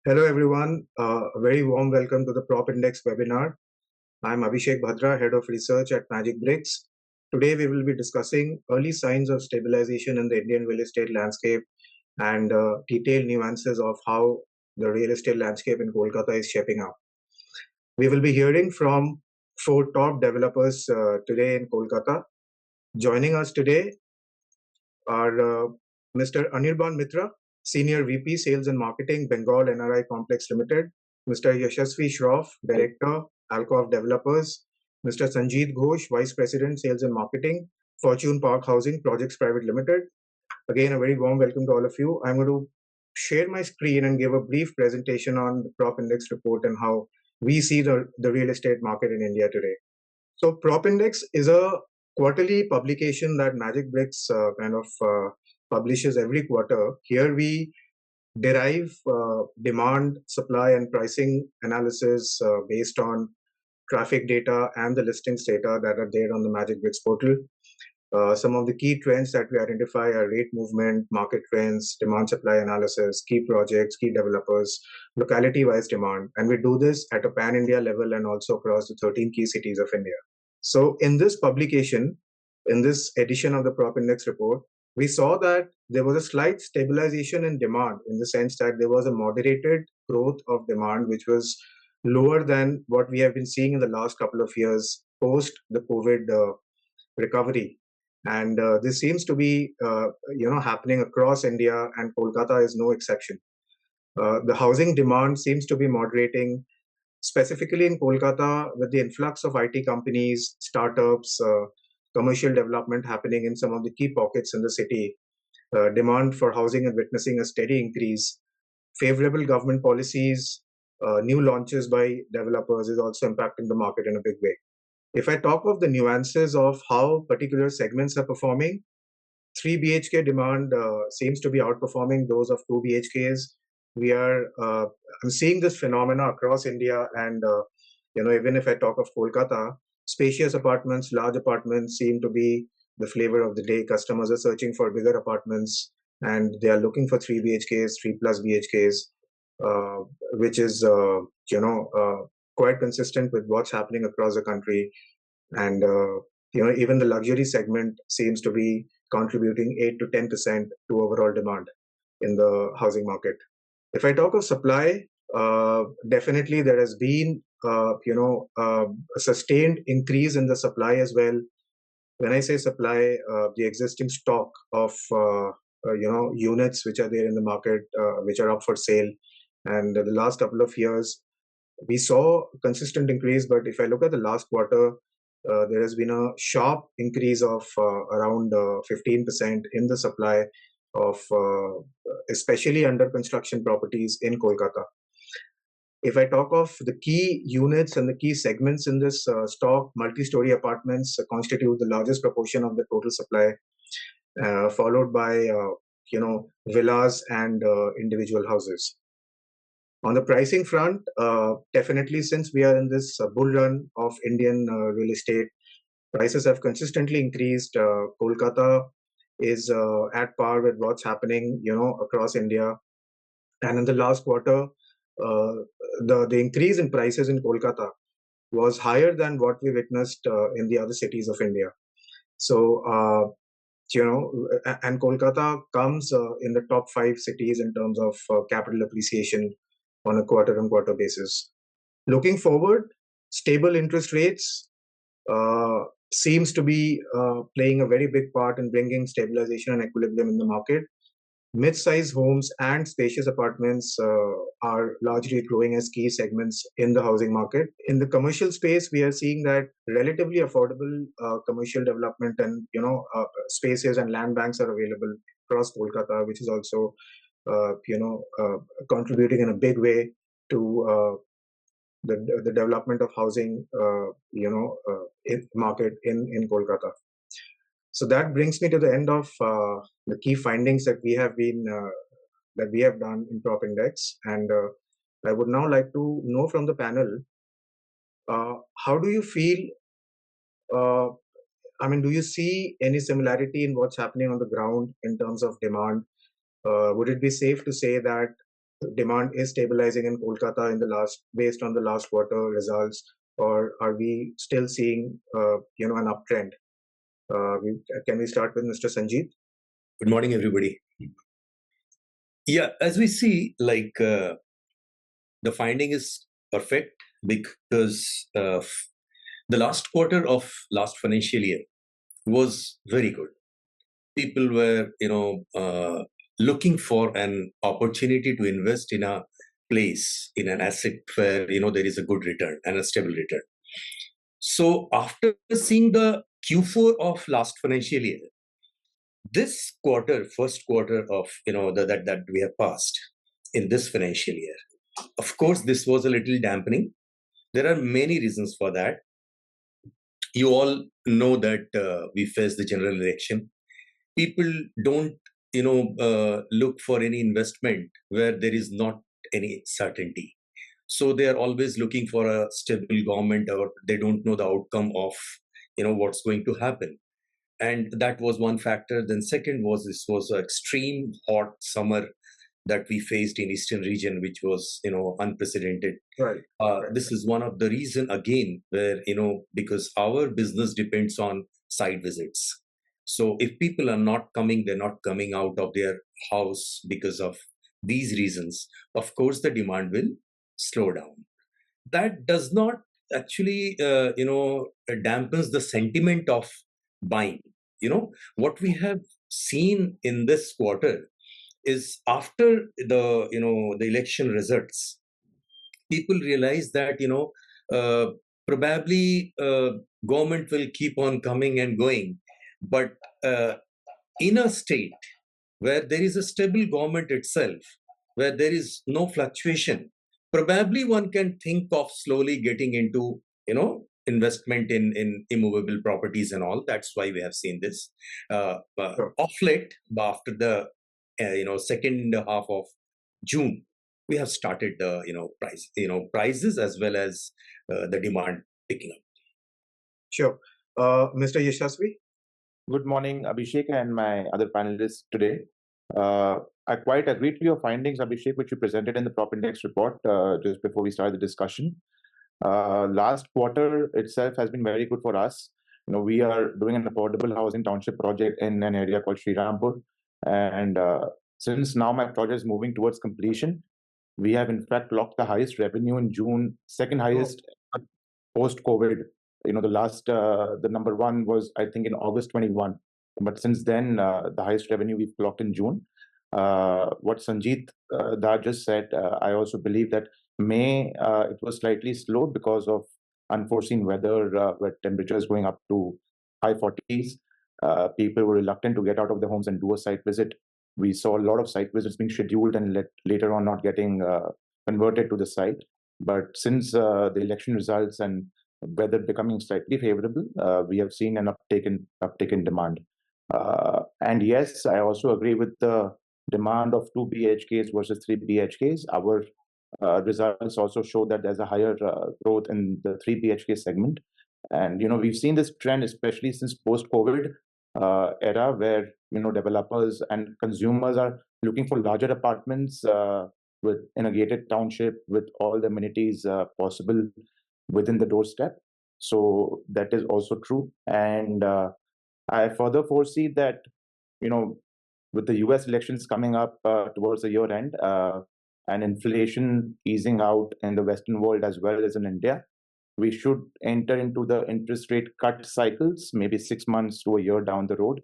Hello everyone, a very warm welcome to the PropIndex webinar. I'm Abhishek Bhadra, Head of Research at Magicbricks. Today we will be discussing early signs of stabilization in the Indian real estate landscape and detailed nuances of how the real estate landscape in Kolkata is shaping up. We will be hearing from four top developers today in Kolkata. Joining us today are Mr. Anirban Mitra, Senior VP Sales and Marketing, Bengal NRI Complex Limited, Mr. Yashasvi Shroff, Director, Alcov Developers, Mr. Sanjeet Ghosh, Vice President Sales and Marketing, Fortune Park Housing Projects Private Limited. Again, a very warm welcome to all of you. I'm going to share my screen and give a brief presentation on the PropIndex report and how we see the real estate market in India today. So PropIndex is a quarterly publication that Magicbricks publishes every quarter. Here we derive demand, supply, and pricing analysis based on traffic data and the listings data that are there on the Magicbricks portal. Some of the key trends that we identify are rate movement, market trends, demand supply analysis, key projects, key developers, locality wise demand. And we do this at a pan India level and also across the 13 key cities of India. So in this publication, in this edition of the PropIndex report, we saw that there was a slight stabilization in demand in the sense that there was a moderated growth of demand, which was lower than what we have been seeing in the last couple of years post the COVID recovery. And this seems to be, happening across India, and Kolkata is no exception. The housing demand seems to be moderating, specifically in Kolkata, with the influx of IT companies, startups, commercial development happening in some of the key pockets in the city. Demand for housing is witnessing a steady increase. Favorable government policies, new launches by developers is also impacting the market in a big way. If I talk of the nuances of how particular segments are performing, 3 BHK demand seems to be outperforming those of 2 BHKs. I'm seeing this phenomena across India, and even if I talk of Kolkata, spacious apartments, large apartments seem to be the flavor of the day. Customers are searching for bigger apartments, and they are looking for 3 BHKs, 3 plus BHKs, which is quite consistent with what's happening across the country. And even the luxury segment seems to be contributing 8 to 10% to overall demand in the housing market. If I talk of supply, definitely there has been a sustained increase in the supply as well. When I say supply, the existing stock of units which are there in the market, which are up for sale, and the last couple of years we saw a consistent increase. But if I look at the last quarter, there has been a sharp increase of around 15% in the supply of especially under construction properties in Kolkata. If I talk of the key units and the key segments in this stock, multi-story apartments constitute the largest proportion of the total supply, followed by villas and individual houses. On the pricing front, definitely since we are in this bull run of Indian real estate, prices have consistently increased. Kolkata is at par with what's happening, across India. And in the last quarter, the increase in prices in Kolkata was higher than what we witnessed in the other cities of India. So, and Kolkata comes in the top 5 cities in terms of capital appreciation on a quarter-on-quarter basis. Looking forward, stable interest rates seems to be playing a very big part in bringing stabilization and equilibrium in the market. Mid-size homes and spacious apartments are largely growing as key segments in the housing market. In the commercial space, we are seeing that relatively affordable commercial development and spaces and land banks are available across Kolkata, which is also contributing in a big way to the development of housing market in Kolkata. So that brings me to the end of the key findings that we have done in PropIndex, and I would now like to know from the panel, how do you feel? Do you see any similarity in what's happening on the ground in terms of demand? Would it be safe to say that demand is stabilizing in Kolkata based on the last quarter results, or are we still seeing an uptrend? Can we start with Mr. Sanjeev? Good morning, everybody. Yeah, as we see, the finding is perfect because the last quarter of last financial year was very good. People were, looking for an opportunity to invest in a place, in an asset where, there is a good return and a stable return. So after seeing the Q4 of last financial year, this quarter, first quarter of, that we have passed in this financial year, of course, this was a little dampening. There are many reasons for that. You all know that we face the general election. People don't, look for any investment where there is not any certainty. So they are always looking for a stable government, or they don't know the outcome of, what's going to happen. And that was one factor. Then second was, this was an extreme hot summer that we faced in eastern region, which was unprecedented. Right. This is one of the reason again where because our business depends on site visits. So if people are not coming, they're not coming out of their house because of these reasons, of course the demand will slow down. That does not actually dampens the sentiment of buying. What we have seen in this quarter is after the election results, people realize that probably government will keep on coming and going, but in a state where there is a stable government itself, where there is no fluctuation, probably one can think of slowly getting into investment in immovable properties and all. That's why we have seen this off late. After the second half of June, we have started the prices as well as the demand picking up. Sure. Mr. Yashasvi? Good morning, Abhishek and my other panelists today. I quite agree to your findings, Abhishek, which you presented in the PropIndex report just before we started the discussion. Last quarter itself has been very good for us. We are doing an affordable housing township project in an area called Srirampur. And since now my project is moving towards completion, we have in fact clocked the highest revenue in June, second highest post-COVID. The number one was, I think, in August 21. But since then, the highest revenue we've clocked in June. What Sanjeev Dar just said, I also believe that May, it was slightly slow because of unforeseen weather, where temperatures going up to high 40s. People were reluctant to get out of their homes and do a site visit. We saw a lot of site visits being scheduled and later on not getting converted to the site. But since the election results and weather becoming slightly favorable, we have seen an uptake in demand. And yes, I also agree with the demand of 2 BHKs versus 3 BHKs. Our results also show that there's a higher growth in the 3 BHK segment. And we've seen this trend, especially since post-COVID era, where developers and consumers are looking for larger apartments in a gated township with all the amenities possible within the doorstep. So that is also true. And I further foresee that, with the US elections coming up towards the year end and inflation easing out in the Western world as well as in India, we should enter into the interest rate cut cycles, maybe 6 months to a year down the road.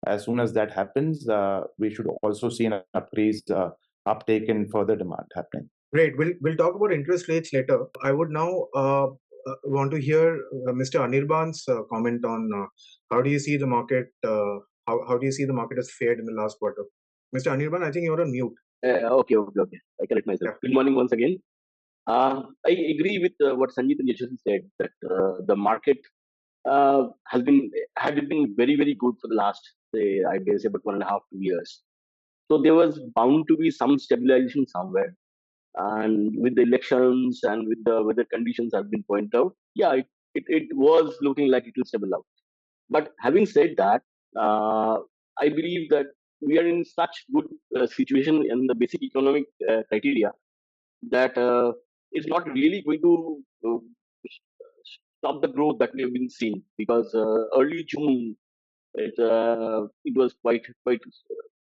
As soon as that happens, we should also see an uptake in further demand happening. Great. We'll talk about interest rates later. I would now want to hear Mr. Anirban's comment on how do you see the market? How do you see the market has fared in the last quarter? Mr. Anirban, I think you're on mute. Okay. I correct myself. Yeah. Good morning once again. I agree with what Sanjeev and Yashasvi said, that the market had been very, very good for the last, I guess, about 1.5 to 2 years. So there was bound to be some stabilization somewhere. And with the elections and with the weather conditions have been pointed out, yeah, it was looking like it will stabilize out. But having said that, I believe that we are in such good situation in the basic economic criteria that it's not really going to stop the growth that we have been seeing, because early June it was quite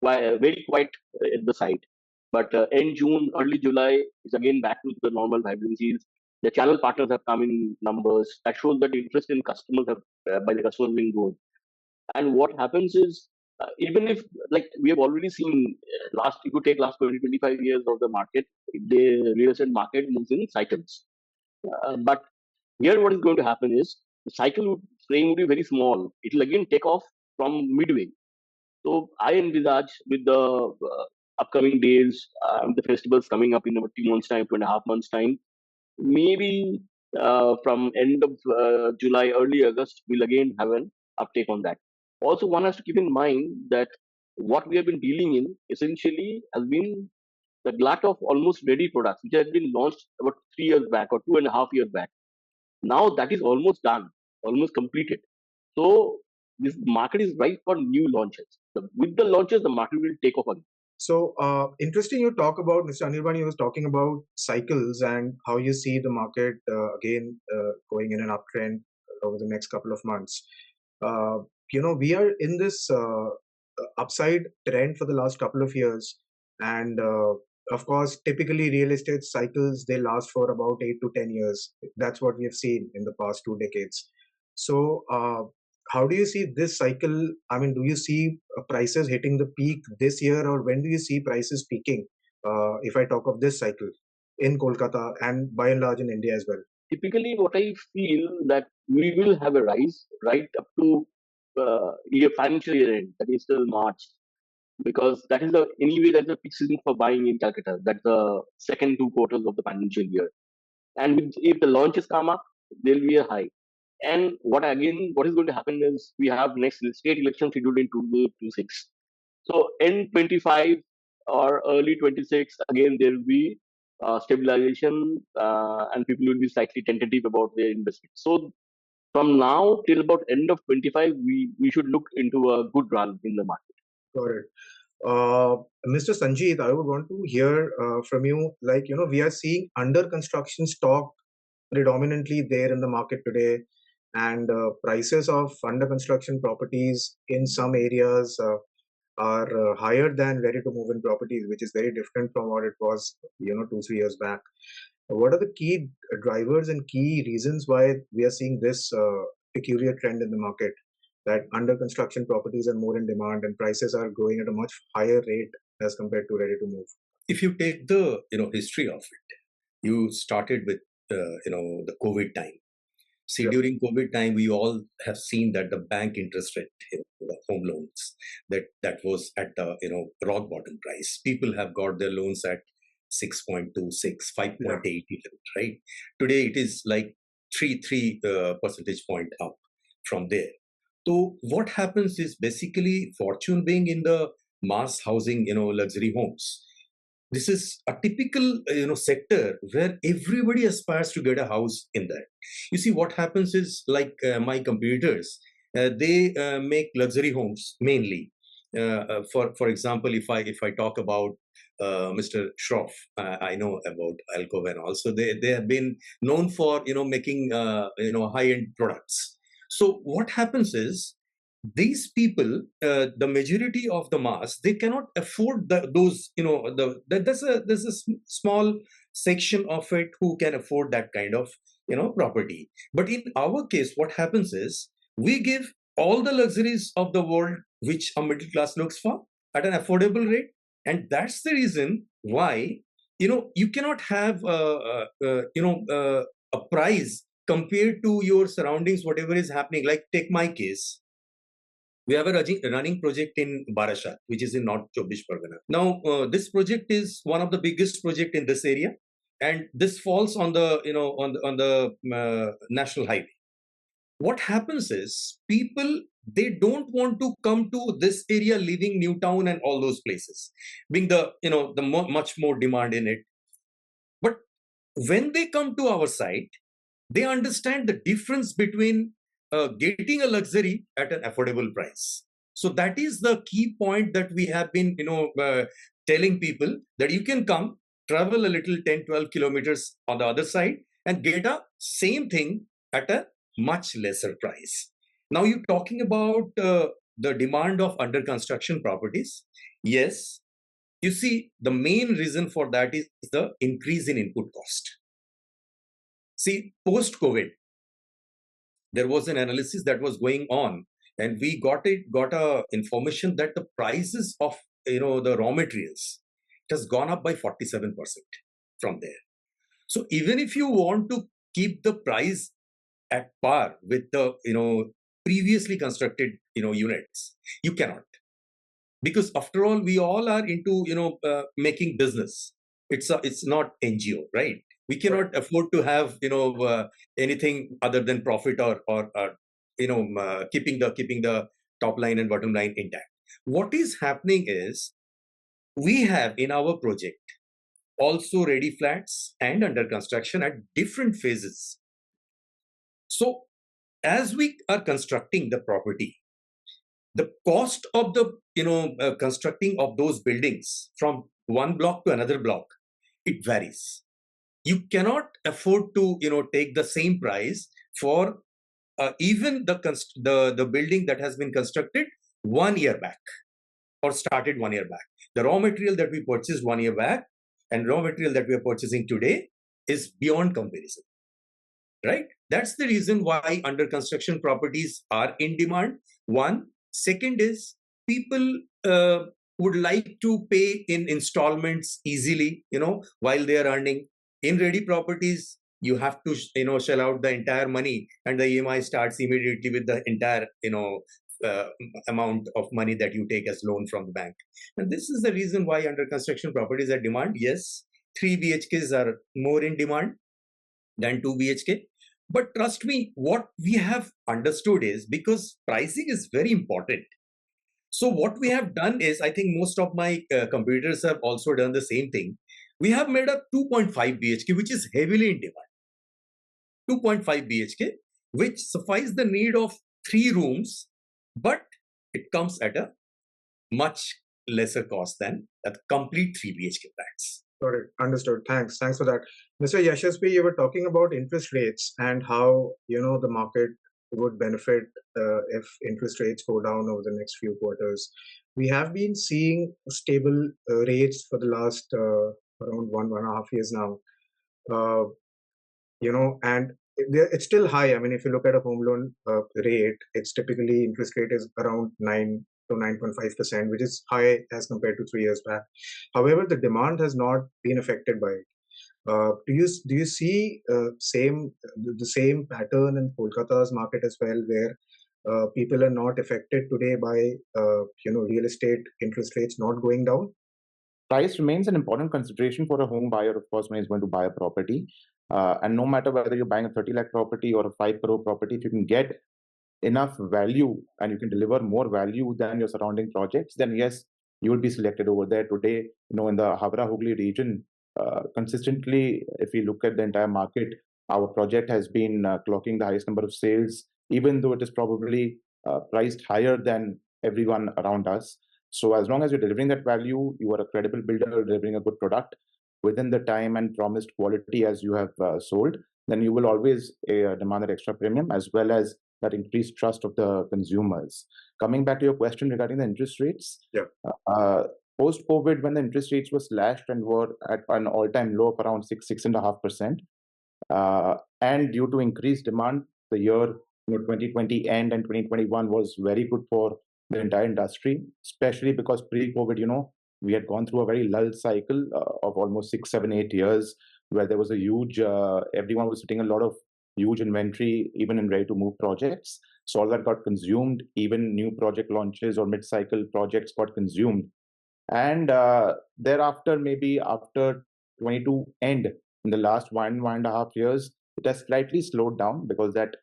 very quiet at the site, but end June, early July is again back to the normal vibrancies. The channel partners have come in numbers. That shows that interest in customers have by the customers being good. And what happens is, even if, like we have already seen, last, if you take last 20, 25 years of the market, the real estate market moves in cycles. But here what is going to happen is, the cycle frame will be very small. It will again take off from midway. So I envisage with the upcoming days, the festivals coming up in about 2 months' time, 2.5 months' time, maybe from end of July, early August, we'll again have an uptake on that. Also, one has to keep in mind that what we have been dealing in essentially has been the glut of almost ready products, which has been launched about 3 years back or 2.5 years back. Now that is almost done, almost completed. So this market is ripe for new launches. With the launches, the market will take off again. So interesting you talk about, Mr. Anirban, was talking about cycles and how you see the market again going in an uptrend over the next couple of months. We are in this upside trend for the last couple of years. And of course, typically real estate cycles, they last for about 8 to 10 years. That's what we have seen in the past 2 decades. So how do you see this cycle? I mean, do you see prices hitting the peak this year, or when do you see prices peaking? If I talk of this cycle in Kolkata and by and large in India as well. Typically, what I feel that we will have a rise right up to financial year end, that is till March, because that is the anyway that's the peak season for buying in Calcutta. That's the second 2 quarters of the financial year, and if the launches come up, there will be a high. And what is going to happen is, we have next state election scheduled in 2026. So end 25 or early 26, again there will be stabilization, and people will be slightly tentative about their investment. So from now till about end of 25, we should look into a good run in the market. Got it. Mr. Sanjeev, I would want to hear from you. Like, we are seeing under construction stock predominantly there in the market today, and prices of under construction properties in some areas are higher than ready to move in properties, which is very different from what it was 2-3 years back. What are the key drivers and key reasons why we are seeing this peculiar trend in the market, that under construction properties are more in demand and prices are growing at a much higher rate as compared to ready to move? If you take the history of it, you started with the COVID time. See, during COVID time, we all have seen that the bank interest rate, the home loans, that was at the rock bottom price. People have got their loans at 6.26, 5.8 even, right? Today it is like 3 percentage point up from there. So what happens is, basically, Fortune being in the mass housing, luxury homes, this is a typical sector where everybody aspires to get a house in that. You see, what happens is, like my competitors, they make luxury homes mainly. For example, if I talk about Mr. Shroff, I know about Alcove, and also they have been known for making high end products. So what happens is, these people, the majority of the mass, they cannot afford those. There's a small section of it who can afford that kind of property. But in our case, what happens is, we give all the luxuries of the world which a middle class looks for at an affordable rate, and that's the reason why you cannot have a price compared to your surroundings, whatever is happening. Like, take my case. We have a running project in Barashat, which is in North Chobbish Pargana. Now, this project is one of the biggest project in this area, and this falls on the on the national highway. What happens is, people, they don't want to come to this area, leaving Newtown and all those places, being the much more demand in it. But when they come to our site, they understand the difference between getting a luxury at an affordable price. So that is the key point that we have been, telling people that you can come, travel a little 10, 12 kilometers on the other side and get a same thing at a much lesser price. Now you're talking about the demand of under construction properties. Yes, you see, the main reason for that is the increase in input cost. See, post-COVID, there was an analysis that was going on, and we got a information that the prices of the raw materials, it has gone up by 47% from there. So even if you want to keep the price at par with the previously constructed units, you cannot, because after all we all are into making business. It's not NGO, right? We cannot afford to have anything other than profit or keeping the top line and bottom line intact. What is happening is we have in our project also ready flats and under construction at different phases. So as we are constructing the property, the cost of the constructing of those buildings from one block to another block, it varies. You cannot afford to take the same price for even the building that has been constructed 1 year back or started 1 year back. The raw material that we purchased 1 year back and raw material that we are purchasing today is beyond comparison, right? That's the reason why under construction properties are in demand. One. Second is people would like to pay in installments easily, while they are earning. In ready properties, you have to, shell out the entire money, and the EMI starts immediately with the entire, amount of money that you take as loan from the bank. And this is the reason why under construction properties are demand. Yes, 3 BHKs are more in demand than 2 BHK. But trust me, what we have understood is, because pricing is very important. So what we have done is, I think most of my competitors have also done the same thing. We have made a 2.5 BHK, which is heavily in demand. 2.5 BHK, which suffices the need of 3 rooms, but it comes at a much lesser cost than a complete 3 BHK flats. Got it. Understood. Thanks for that. Mr. Yashasvi, you were talking about interest rates and how, the market would benefit if interest rates go down over the next few quarters. We have been seeing stable rates for the last around 1.5 years now. And it's still high. I mean, if you look at a home loan rate, it's typically interest rate is around 9 to 9.5%, which is high as compared to 3 years back. However, the demand has not been affected by it. Do you see the same pattern in Kolkata's market as well, where people are not affected today by real estate interest rates not going down? Price remains an important consideration for a home buyer, of course, when he's going to buy a property. And no matter whether you're buying a 30 lakh property or a 5 crore property, if you can get enough value and you can deliver more value than your surrounding projects, then yes, you will be selected over there. Today, in the Howrah-Hooghly region, consistently, if we look at the entire market, our project has been clocking the highest number of sales, even though it is probably priced higher than everyone around us. So as long as you're delivering that value, you are a credible builder, delivering a good product within the time and promised quality as you have sold, then you will always demand that extra premium, as well as that increased trust of the consumers. Coming back to your question regarding the interest rates, post-COVID, when the interest rates were slashed and were at an all-time low of around 6.5%, and due to increased demand, the year 2020 end and 2021 was very good for the entire industry, especially because pre-COVID, we had gone through a very lull cycle of almost 6, 7, 8 years, where there was a huge, everyone was sitting a lot of huge inventory, even in ready-to-move projects. So all that got consumed, even new project launches or mid-cycle projects got consumed. And thereafter, maybe after 22 end, in the last 1.5 years, it has slightly slowed down because that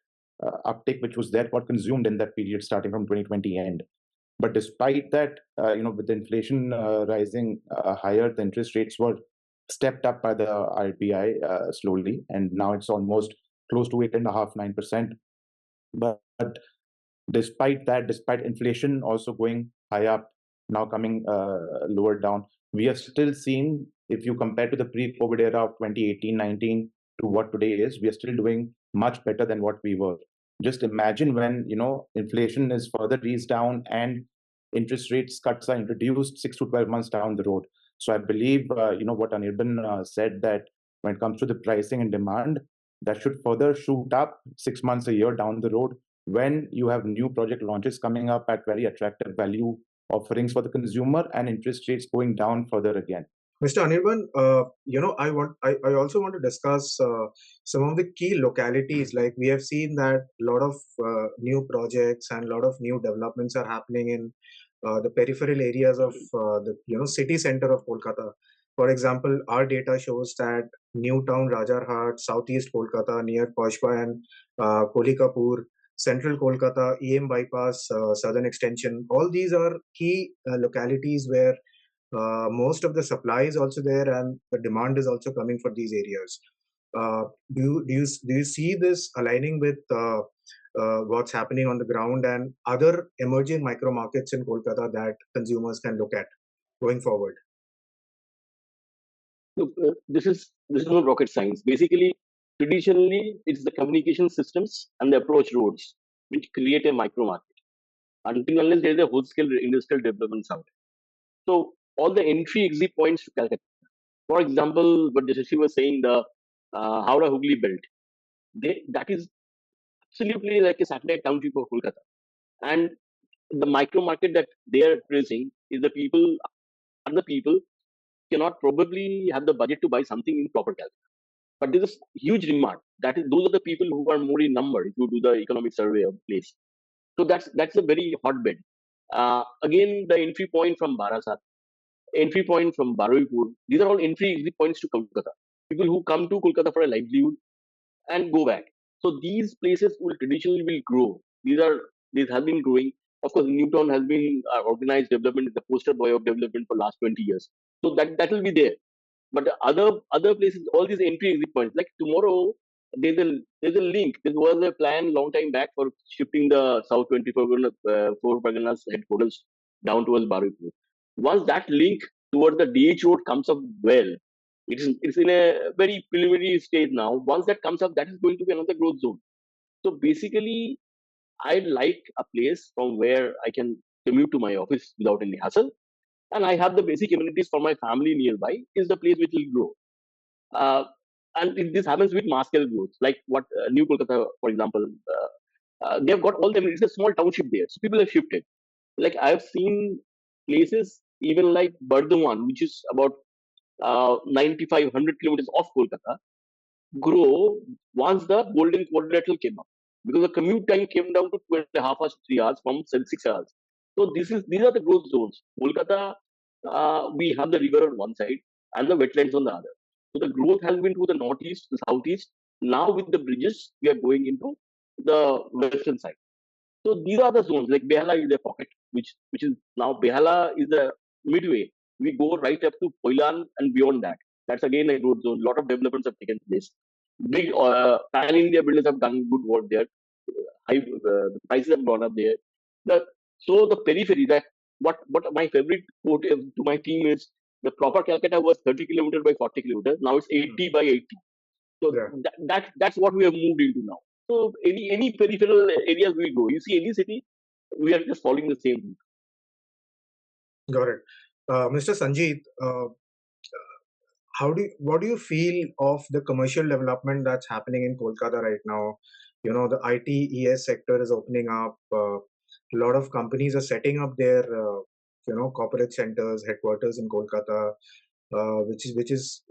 uptick which was there got consumed in that period starting from 2020 end. But despite that, with the inflation rising higher, the interest rates were stepped up by the RBI slowly, and now it's almost close to 8.5%, 9%. But despite that, despite inflation also going high up, now coming lower down, we have still seen, if you compare to the pre-COVID era of 2018-19 to what today is, we are still doing much better than what we were. Just imagine when, inflation is further eased down and interest rates cuts are introduced 6 to 12 months down the road. So I believe, what Anirban said, that when it comes to the pricing and demand, that should further shoot up 6 months, a year down the road, when you have new project launches coming up at very attractive value offerings for the consumer and interest rates going down further again. Mr. Anirban, I also want to discuss some of the key localities. Like we have seen that a lot of new projects and a lot of new developments are happening in the peripheral areas of the city center of Kolkata. For example, our data shows that New Town, Rajarhat, Southeast Kolkata near Poshba and Kolikapur, Central Kolkata, EM Bypass, Southern Extension. All these are key localities where most of the supply is also there and the demand is also coming for these areas. Do you see this aligning with what's happening on the ground and other emerging micro markets in Kolkata that consumers can look at going forward? Look, this is no rocket science. Basically, traditionally, it's the communication systems and the approach roads which create a micro market. Until unless there is a whole scale industrial development out. So all the entry exit points to Calcutta. For example, what Jashashi was saying, the Howrah Hooghly belt, that is absolutely like a satellite township of Kolkata. And the micro market that they are addressing is the people cannot probably have the budget to buy something in proper Calcutta. But there is huge demand. Those are the people who are more in number if you do the economic survey of the place. So that's a very hotbed. Again, the entry point from Barasat, entry point from Baruipur, these are all entry exit points to Kolkata. People who come to Kolkata for a livelihood and go back. So these places will traditionally grow. These have been growing. Of course, Newtown has been organized development, the poster boy of development for last 20 years. So that will be there. But the other places, all these entry exit points, like tomorrow, there's a link. There was a plan long time back for shifting the South 24 Parganas headquarters down towards Baruipur. Once that link towards the DH road comes up well, it's in a very preliminary stage now. Once that comes up, that is going to be another growth zone. So basically, I like a place from where I can commute to my office without any hassle, and I have the basic amenities for my family nearby. Is the place which will grow. And this happens with mass scale growth, like what New Kolkata, for example, they've got all the amenities. It's a small township there, so people have shifted. Like I've seen places even like Bardhaman, which is about 9,500 kilometers off Kolkata, grow once the golden quadrilateral came up, because the commute time came down to 2.5 hours, 3 hours from 6 hours. So these are the growth zones. Kolkata, we have the river on one side and the wetlands on the other. So the growth has been to the northeast, the southeast. Now with the bridges, we are going into the western side. So these are the zones. Like Behala is a pocket, which is now Behala is the midway. We go right up to Poilan and beyond that. That's again a growth zone. A lot of developments have taken place. Big pan India builders have done good work there. The prices have gone up there. So the periphery, that what my favorite quote to my team is, the proper Calcutta was 30 kilometers by 40 kilometers. Now it's 80 by 80. So that's what we have moved into now. So any peripheral areas we go, you see any city, we are just following the same route. Got it. Mr. Sanjeet, what do you feel of the commercial development that's happening in Kolkata right now? The IT/ES sector is opening up. A lot of companies are setting up their corporate centers, headquarters in Kolkata, which is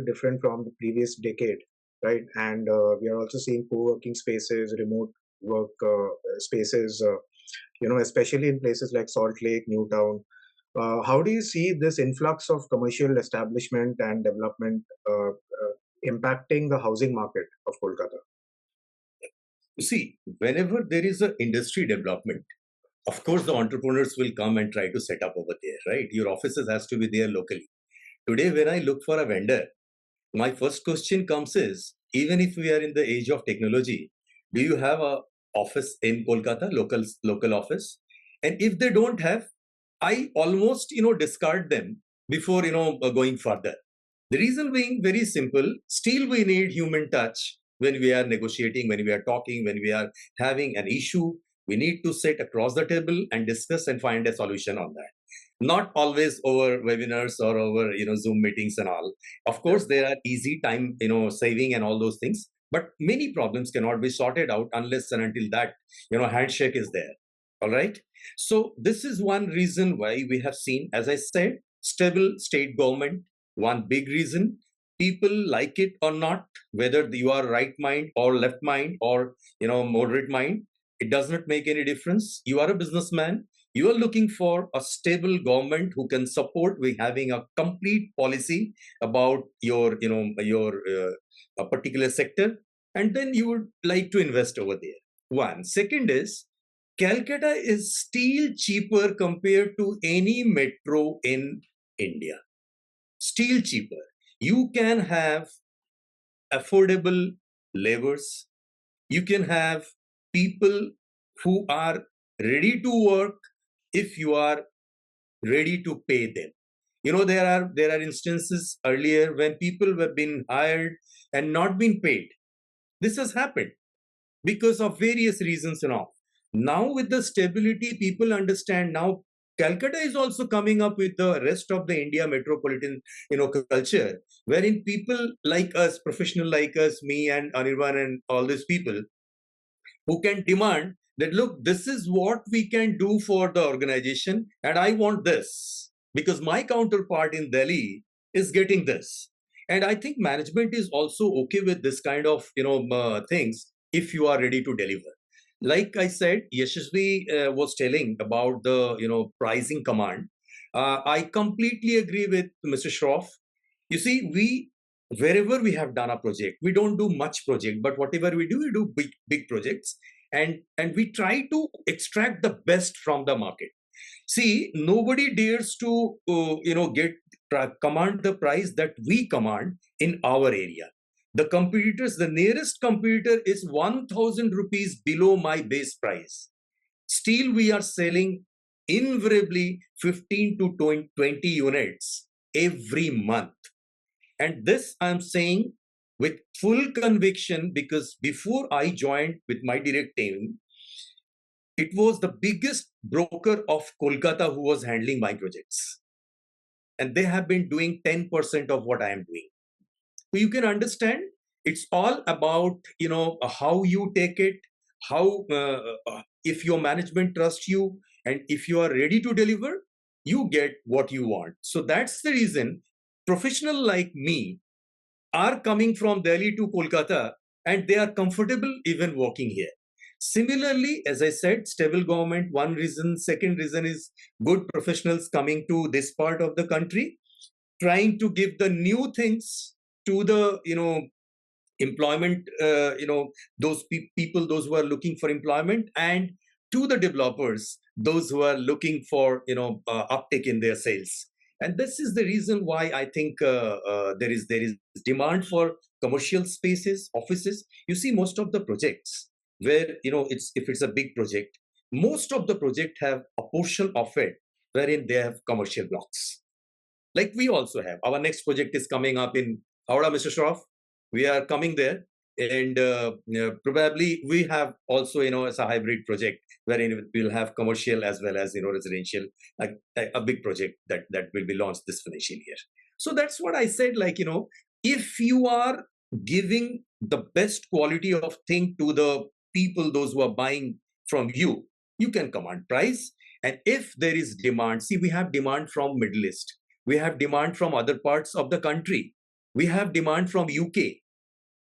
different from the previous decade, right? And we are also seeing co-working spaces, remote work spaces, especially in places like Salt Lake, Newtown. How do you see this influx of commercial establishment and development impacting the housing market of Kolkata? See, whenever there is an industry development, of course, the entrepreneurs will come and try to set up over there, right? Your offices has to be there locally. Today, when I look for a vendor, my first question comes is, even if we are in the age of technology, do you have a office in Kolkata, local office. And if they don't have, I almost, discard them before, going further. The reason being very simple. Still, we need human touch when we are negotiating, when we are talking, when we are having an issue. We need to sit across the table and discuss and find a solution on that. Not always over webinars or over, Zoom meetings and all. Of course, there are easy time, saving and all those things. But many problems cannot be sorted out unless and until that, handshake is there. All right. So this is one reason why we have seen, as I said, stable state government. One big reason. People like it or not, whether you are right mind or left mind or moderate mind, it does not make any difference. You are a businessman. You are looking for a stable government who can support with having a complete policy about your a particular sector, and then you would like to invest over there. One. Second is, Calcutta is still cheaper compared to any metro in India. Still cheaper. You can have affordable labors. You can have people who are ready to work if you are ready to pay them. There are instances earlier when people were being hired and not been paid. This has happened because of various reasons and all. Now with the stability, people understand now. Calcutta is also coming up with the rest of the India metropolitan, culture, wherein people like us, professional like us, me and Anirban and all these people, who can demand that, look, this is what we can do for the organization, and I want this because my counterpart in Delhi is getting this. And I think management is also okay with this kind of things if you are ready to deliver. Like I said, Yashasvi was telling about the pricing command. I completely agree with Mr. Shroff. You see, wherever we have done a project, we don't do much project, but whatever we do big projects, and we try to extract the best from the market. See, nobody dares to command the price that we command in our area. The competitors, the nearest competitor is 1,000 rupees below my base price. Still, we are selling invariably 15 to 20 units every month. And this I'm saying with full conviction, because before I joined with my direct team, it was the biggest broker of Kolkata who was handling my projects. And they have been doing 10% of what I am doing. So you can understand, it's all about, how you take it, how, if your management trusts you, and if you are ready to deliver, you get what you want. So that's the reason professionals like me are coming from Delhi to Kolkata, and they are comfortable even working here. Similarly, as I said, stable government, one reason. Second reason is good professionals coming to this part of the country, trying to give the new things to the, employment, those people, those who are looking for employment, and to the developers, those who are looking for, uptick in their sales. And this is the reason why I think there is demand for commercial spaces, offices. You see, most of the projects where, if it's a big project, most of the project have a portion of it wherein they have commercial blocks. Like we also have. Our next project is coming up in Howrah, Mr. Shroff. We are coming there, and probably we have also, as a hybrid project wherein we'll have commercial as well as, residential, a big project that will be launched this financial year. So that's what I said, if you are giving the best quality of thing to the people, those who are buying from you, you can command price. And if there is demand, see, we have demand from Middle East. We have demand from other parts of the country. We have demand from UK,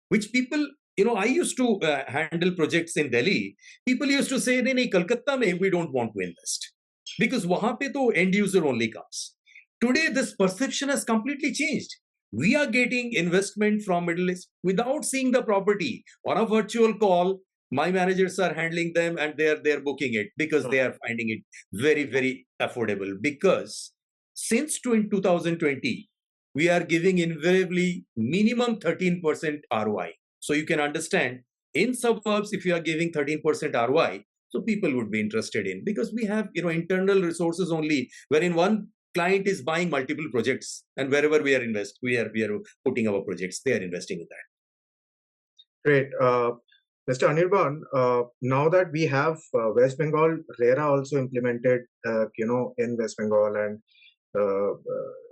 which people, I used to handle projects in Delhi. People used to say, "Nee, Kolkata mein we don't want to invest because wahan pe to end user only comes." Today, this perception has completely changed. We are getting investment from Middle East without seeing the property. On a virtual call, my managers are handling them, and they're booking it because they are finding it very, very affordable. Because since 2020, we are giving invariably minimum 13% ROI. So you can understand In suburbs, if you are giving 13% ROI, so people would be interested in, because we have internal resources only, wherein one client is buying multiple projects, and wherever we are we are putting our projects, they are investing in that. Great. Mr. Anirban, now that we have West Bengal, RERA also implemented, in West Bengal, and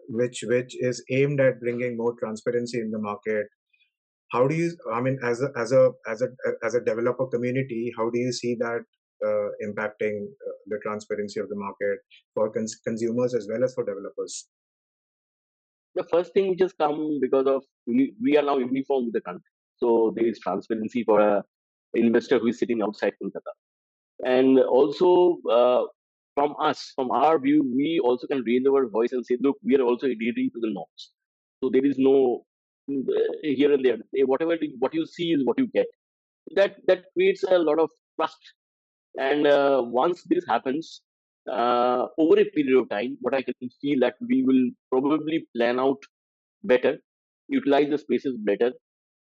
which is aimed at bringing more transparency in the market. How do you, I mean, as a developer community, how do you see that impacting the transparency of the market for consumers as well as for developers? The first thing which has come because of we are now uniform with the country, so there is transparency for a investor who is sitting outside Kolkata, and also from our view, we also can raise our voice and say, look, we are also adhering to the norms. So there is no here and there. What you see is what you get. That creates a lot of trust. And once this happens, over a period of time, what I can feel that we will probably plan out better, utilize the spaces better,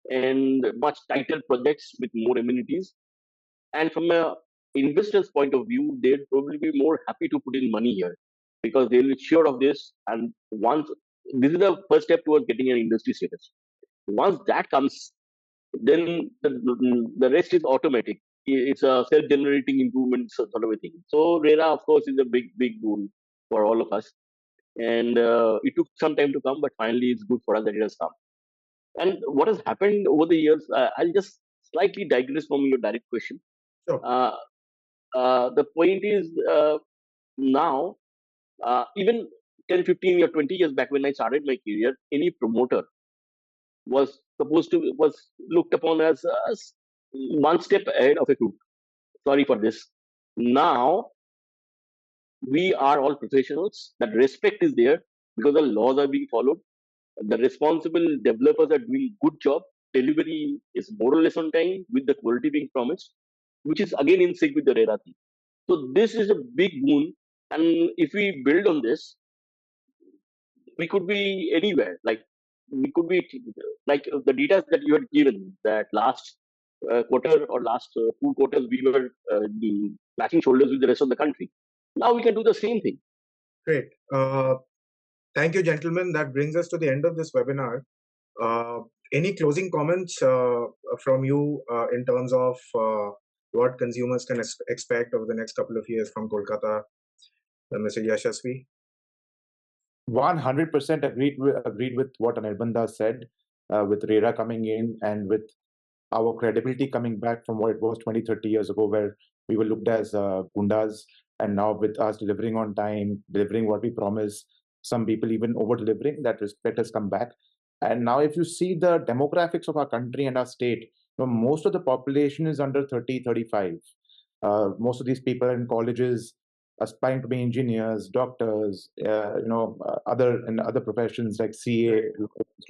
and much tighter projects with more amenities. And from a investor's point of view, they'll probably be more happy to put in money here because they'll be sure of this. And once this is the first step towards getting an industry status. Once that comes, then the rest is automatic. It's a self-generating improvement sort of a thing. So RERA, of course, is a big boon for all of us. And it took some time to come, but finally it's good for us that it has come. And what has happened over the years, I'll just slightly digress from your direct question. Sure. The point is now, even 10, 15 or 20 years back when I started my career, any promoter was looked upon as one step ahead of a group. Sorry for this. Now, we are all professionals. That respect is there because the laws are being followed. The responsible developers are doing good job. Delivery is more or less on time with the quality being promised, which is again in sync with the RERA thing. So this is a big boon, and if we build on this, we could be anywhere. Like we could be like the data that you had given that last quarter or last 2 quarters we were matching shoulders with the rest of the country. Now we can do the same thing. Great. Thank you, gentlemen. That brings us to the end of this webinar. Any closing comments from you in terms of what consumers can expect over the next couple of years from Kolkata, Mr. Yashasvi? 100% agreed with what Anirban said, with RERA coming in and with our credibility coming back from what it was 20, 30 years ago, where we were looked as gundas, and now with us delivering on time, delivering what we promise, some people even over-delivering, that respect has come back. And now if you see the demographics of our country and our state, most of the population is under 30, 35. Most of these people are in colleges, aspiring to be engineers, doctors, other professions like CA,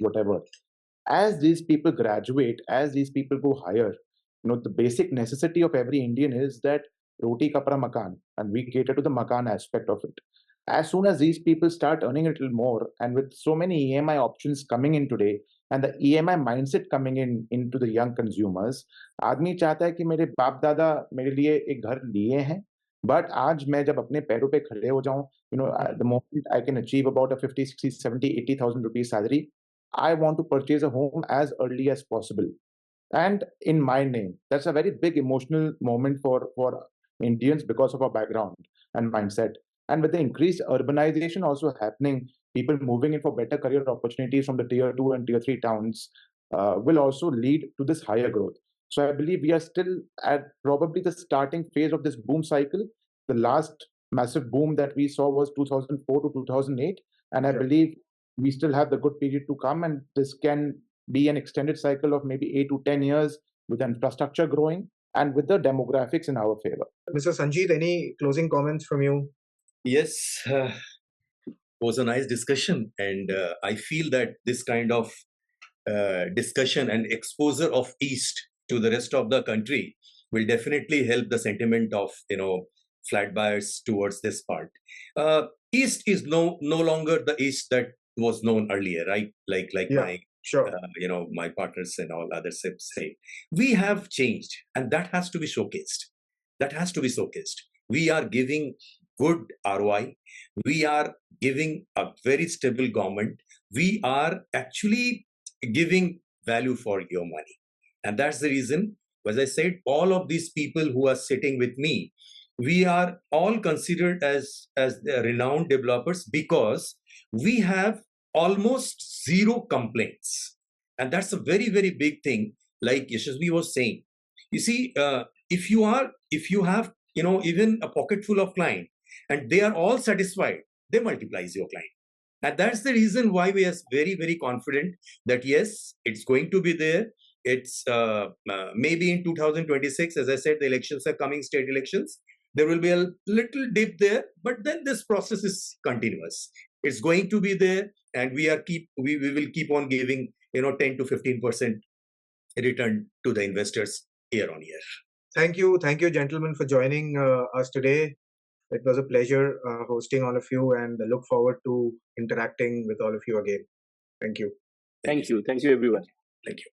whatever. As these people graduate, as these people go higher, the basic necessity of every Indian is that roti kapra makan, and we cater to the makan aspect of it. As soon as these people start earning a little more, and with so many EMI options coming in today, and the EMI mindset coming into the young consumers, आदमी चाहता है कि मेरे बाप दादा मेरे लिए एक घर लिए हैं, but आज मैं जब अपने पैरों पे खड़े हो जाऊं, the moment I can achieve about a 50, 60, 70, 80,000 rupees salary, I want to purchase a home as early as possible, and in my name. That's a very big emotional moment for Indians because of our background and mindset. And with the increased urbanization also happening, people moving in for better career opportunities from the tier 2 and tier 3 towns will also lead to this higher growth. So I believe we are still at probably the starting phase of this boom cycle. The last massive boom that we saw was 2004 to 2008. And I believe we still have the good period to come, and this can be an extended cycle of maybe 8 to 10 years with infrastructure growing and with the demographics in our favor. Mr. Sanjeev, any closing comments from you? Yes, it was a nice discussion, and I feel that this kind of discussion and exposure of East to the rest of the country will definitely help the sentiment of flat buyers towards this part. East is no longer the East that was known earlier, right? Like my Sure. My partners and all others have said. We have changed, and that has to be showcased. We are giving good ROI. We are giving a very stable government. We are actually giving value for your money. And that's the reason, as I said, all of these people who are sitting with me, we are all considered as renowned developers because we have almost zero complaints. And that's a very, very big thing, like Yashasvi was saying. You see, if you have, even a pocket full of client and they are all satisfied, they multiplies your client. And that's the reason why we are very, very confident that yes, it's going to be there. It's maybe in 2026, as I said, the elections are coming, state elections. There will be a little dip there, but then this process is continuous. It's going to be there, and we will keep on giving 10 to 15% return to the investors year on year. Thank you, gentlemen, for joining us today. It was a pleasure hosting all of you, and I look forward to interacting with all of you again. Thank you. Thank you, everyone. Thank you.